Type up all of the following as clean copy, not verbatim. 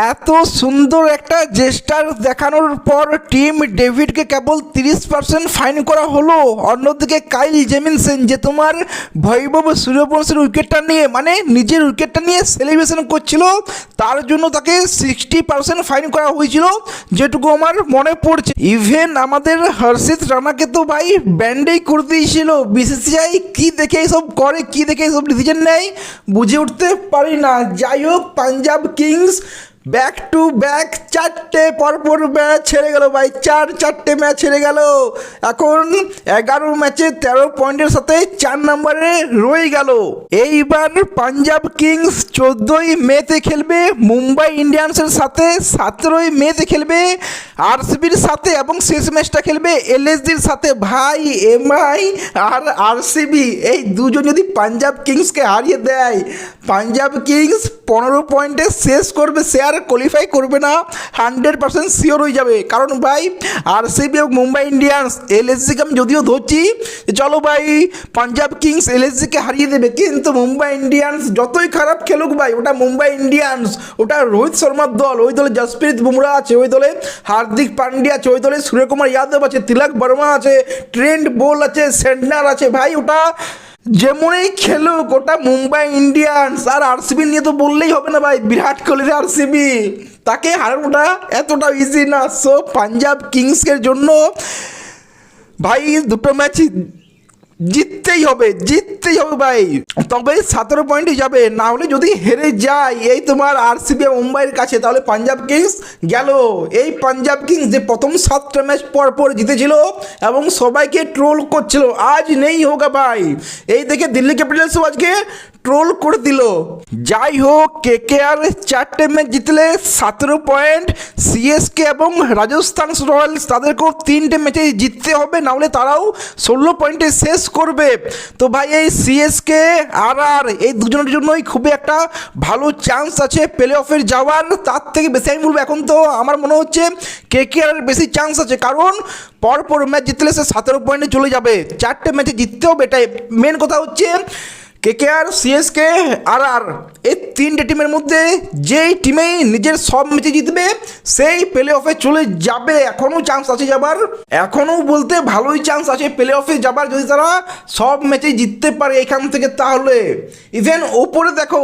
এত সুন্দর একটা জেস্টার দেখানোর পর টিম ডেভিডকে কেবল 30% ফাইন করা হলো। অন্যদিকে কাইল জেমিনসন যে তোমার বৈভব সূর্যবংশীর উইকেটটা নিয়ে মানে নিজের উইকেটটা নিয়ে সেলিব্রেশন করছিল, তার জন্য তাকে 60% ফাইন করা হয়েছিল, যেটুকু আমার মনে পড়ছে। ইভেন আমাদের হর্ষিত রানাকে তো ভাই ব্যান্ডেই করে দিয়েছিল। বিসিসিআই কি দেখে এইসব করে, কি দেখে এইসব ডিসিশন নেয় বুঝে উঠতে পারি না। যাই হোক, Punjab Kings back to back 4টে পরপর ম্যাচ হেরে গেল ভাই, 4টে ম্যাচ হেরে গেল। এখন 11 ম্যাচে 13 পয়েন্টের সাথে 4 নম্বরে রয়ে গেল। এইবার পাঞ্জাব কিংস 14ই মেতে খেলবে মুম্বাই ইন্ডিয়ান্সের সাথে, 17ই মেতে খেলবে আরসিবির সাথে এবং শেষ ম্যাচটা খেলবে এলএসজির সাথে। ভাই এমআই আর আরসিবি এই দুজন যদি পাঞ্জাব কিংসকে হারিয়ে দেয়, পাঞ্জাব কিংস 15 পয়েন্টে শেষ করবে, সে আর কোয়ালিফাই করবে না, 100% শিওর হয়ে যাবে। কারণ ভাই আরসিবি এবং মুম্বাই ইন্ডিয়ান্স এলএসজিকে আমি যদিও ধরছি চলো ভাই পাঞ্জাব কিংস এলএসজিকে হারিয়ে দেবে, কিন্তু মুম্বাই ইন্ডিয়ান্স যতই খারাপ খেলুক ভাই, ওটা মুম্বাই ইন্ডিয়ান্স, ওটা রোহিত শর্মার দল, ওই দলে জসপ্রীত বুমরা আছে, ওই দলে হার্দিক পান্ডিয়া আছে, ওই দলে সূর্যকুমার যাদব আছে, তিলক বর্মা আছে, ট্রেন্ট বোল আছে, সেন্টনার আছে। ভাই ওটা যেমনই খেলুক ওটা মুম্বাই ইন্ডিয়ান্স। আর আরসিবি নিয়ে তো বললেই হবে না ভাই, বিরাট কোহলির আরসিবি, তাকে হারানোটা এতটা ইজি না। সো পাঞ্জাব কিংসের জন্য ভাই দুটো ম্যাচ জিততেই হবে ভাই, তবে 17 পয়েন্টই যাবে। না হলে যদি হেরে যায় এই তোমার আরসিবি মুম্বাইয়ের কাছে, তাহলে পাঞ্জাব কিংস গেল। এই পাঞ্জাব কিংস যে প্রথম 7টা ম্যাচ পর জিতেছিল এবং সবাইকে ট্রোল করছিল, আজ নেই হোগা ভাই। এই দেখে দিল্লি ক্যাপিটালসও আজকে ট্রোল করে দিল। যাই হোক, কেকেআর 4টে ম্যাচ জিতলে 17 পয়েন্ট, সিএসকে এবং রাজস্থান রয়্যালস তাদেরকেও 3টে ম্যাচে জিততে হবে, নাহলে তারাও 16 পয়েন্টে শেষ করবে। তো ভাই এই সিএসকে আর এই দুজনের জন্যই খুবই একটা ভালো চান্স আছে প্লে অফের যাওয়ার। তার থেকে বেশি আমি বলবো এখন তো আমার মনে হচ্ছে কেকেআর বেশি চান্স আছে, কারণ পরপর ম্যাচ জিতলে সে 17 পয়েন্টে চলে যাবে। 4টে ম্যাচে জিততে হবে, এটাই মেন কথা হচ্ছে। কেকেআর, সিএসকে আর এই 3টে টিমের মধ্যে যেই টিমেই নিজের সব ম্যাচে জিতবে সেই প্লে অফে চলে যাবে। এখনও চান্স আছে যাবার, এখনও বলতে ভালোই চান্স আছে প্লে অফে যাবার, যদি তারা সব ম্যাচে জিততে পারে এখান থেকে। তাহলে ইভেন ওপরে দেখো,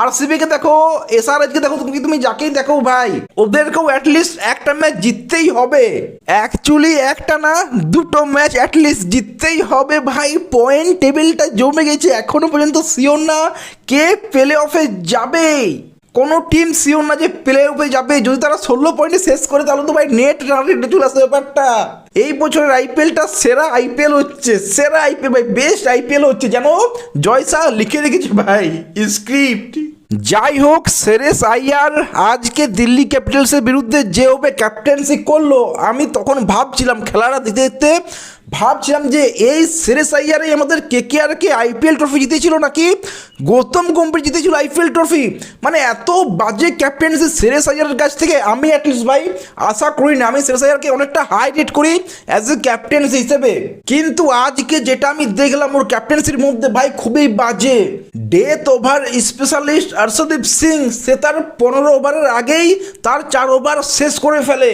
আরসিবিকে দেখো, এসআরএইচকে দেখো, তুমি যাকেই দেখো ভাই, ওদেরকেও অ্যাটলিস্ট একটা ম্যাচ জিততেই হবে। অ্যাকচুয়ালি একটা না, দুটো ম্যাচ অ্যাটলিস্ট জিততেই হবে ভাই। পয়েন্ট টেবিলটা জমে গেছে, এখনো পর্যন্ত শিওর না কে প্লে অফে যাবে। কোনো টিম শিওর না যে প্লে অফে যাবে। যদি তারা 16 পয়েন্টে শেষ করে তাহলে তো ভাই নেট রান রেটে চলে আসে ব্যাপারটা। এই বছরের আইপিএলটা সেরা আইপিএল হচ্ছে, সেরা আইপিএল ভাই, বেস্ট আইপিএল হচ্ছে, যেন জয়সা লিখে রেখেছে ভাই স্ক্রিপ্ট। যাই হোক, শ্রেয়স আইয়ার আজকে দিল্লি ক্যাপিটালসের বিরুদ্ধে যেভাবে ক্যাপ্টেন্সি করলো, আমি তখন ভাবছিলাম খেলাটা দেখতে দেখতে ভাবছিলাম যে এই শ্রেয়স আইয়ারই আমাদের কেকেআরকে আইপিএল ট্রফি জিতেছিল নাকি গৌতম গম্ভীর জিতেছিল আইপিএল ট্রফি। মানে এত বাজে ক্যাপ্টেন্সি শ্রেয়স আইয়ারের কাছ থেকে আমি অ্যাটলিস্ট ভাই আশা করি না। আমি শ্রেয়স আইয়ারকে অনেকটা হাই রেট করি অ্যাজ এ ক্যাপ্টেন্সি হিসেবে, কিন্তু আজকে যেটা আমি দেখলাম ওর ক্যাপ্টেন্সির মধ্যে ভাই খুবই বাজে। Death over specialist Arshdeep Singh সে তার 15 ওভারের আগেই তার 4 ওভার শেষ করে ফেলে।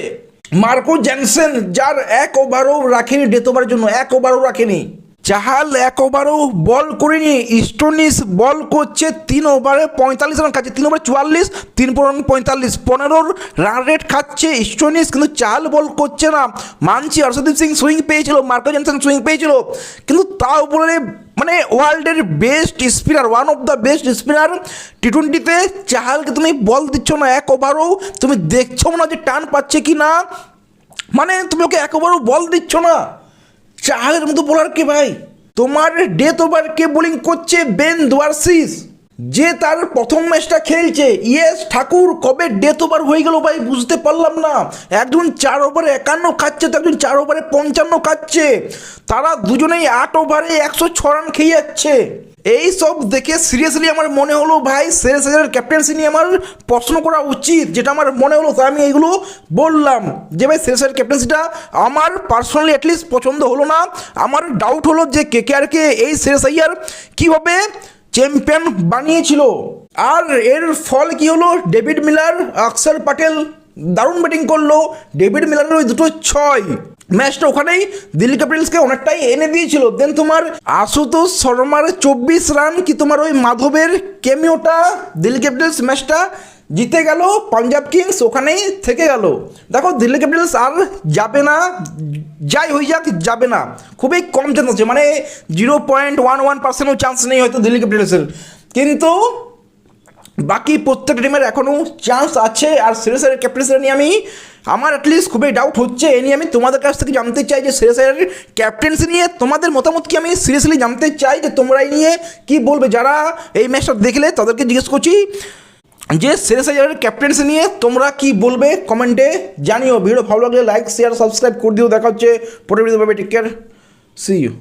মার্কো জ্যানসেন যার 1 ওভারও রাখেনি ডেথ ওভারের জন্য, 1 ওভারও রাখেনি। চাহাল 1 ওভারও বল করেনি। স্টোনিস বল করছে 3 ওভারে 45 রান খাচ্ছে, 3 ওভারে 44, 3 45, 15 রান রেট খাচ্ছে স্টোনিস, কিন্তু চাহাল বল করছে না। মানছি অর্শদীপ সিং সুইং পেয়েছিল, মার্কো জ্যানসন সুইং পেয়েছিল, কিন্তু তা উপরে মানে ওয়ার্ল্ডের best spinner, one of the best spinner টি20তে চাহালকে তুমি বল দিচ্ছ না 1 ওভারও, তুমি দেখছো না যে টান পাচ্ছে কি না, মানে তুমি ওকে 1 ওভারও বল দিচ্ছ না। চাহালের মতো বোলার কে ভাই? তোমার ডেথ ওভার কে বোলিং করছে? বেন ডোয়ার্সিস, যে তার প্রথম ম্যাচটা খেলছে। ইয়েস ঠাকুর কবে ডেথ ওভার হয়ে গেল ভাই বুঝতে পারলাম না। একজন 4 ওভারে 51 খাচ্ছে, তো একজন 4 ওভারে 55 খাচ্ছে, তারা দুজনেই 8 ওভারে 106 রান খেয়ে যাচ্ছে। এই সব দেখে সিরিয়াসলি আমার মনে হলো ভাই শ্রেয়স আইয়ারের ক্যাপ্টেন্সি নিয়ে আমার প্রশ্ন করা উচিত, যেটা আমার মনে হলো, তাই আমি এইগুলো বললাম যে ভাই শ্রেয়স আইয়ারের ক্যাপ্টেন্সিটা আমার পার্সোনালি অ্যাটলিস্ট পছন্দ হলো না। আমার ডাউট হলো যে কেকেআরকে এই শ্রেয়স আইয়ার কীভাবে চ্যাম্পিয়ন বানিয়েছিল। আর এর ফল কি হলো, ডেভিড মিলার, অক্ষর প্যাটেল দারুণ ব্যাটিং করলো। ডেভিড মিলারের ওই দুটো 6 ম্যাচটা ওখানেই দিল্লি ক্যাপিটালসকে অনেকটাই এনে দিয়েছিল। দেন তোমার আশুতোষ শর্মার 24 রান কি তোমার ওই মাধবের কেমিওটা দিল্লি ক্যাপিটালস ম্যাচটা জিতে গেল, পাঞ্জাব কিংস ওখানেই থেকে গেল। দেখো দিল্লি ক্যাপিটালস আর যাবে না, যাই হয়ে যাক যাবে না, খুবই কম চান্স আছে, মানে 0.11%ও চান্স নেই হয়তো দিল্লি ক্যাপিটালসের, কিন্তু বাকি প্রত্যেকটা টিমের এখনও চান্স আছে। আর শ্রেয়স ক্যাপ্টেন্সি নিয়ে আমার অ্যাটলিস্ট খুবই ডাউট হচ্ছে। এ নিয়ে আমি তোমাদের কাছ থেকে জানতে চাই যে শ্রেয়স ক্যাপ্টেন্সি নিয়ে তোমাদের মতামত কি, আমি সিরিয়াসলি জানতে চাই যে তোমরা এই নিয়ে কী বলবে। যারা এই ম্যাচটা দেখলে তাদেরকে জিজ্ঞেস করছি যে শ্রেয়স আইয়ারের ক্যাপ্টেন্সি নিয়ে তোমরা কি বলবে, কমেন্টে জানিও। ভিডিও ভালো লাগলে লাইক শেয়ার সাবস্ক্রাইব করে দিও। দেখা হচ্ছে পরের ভিডিওতে, টেক কেয়ার, সি ইউ।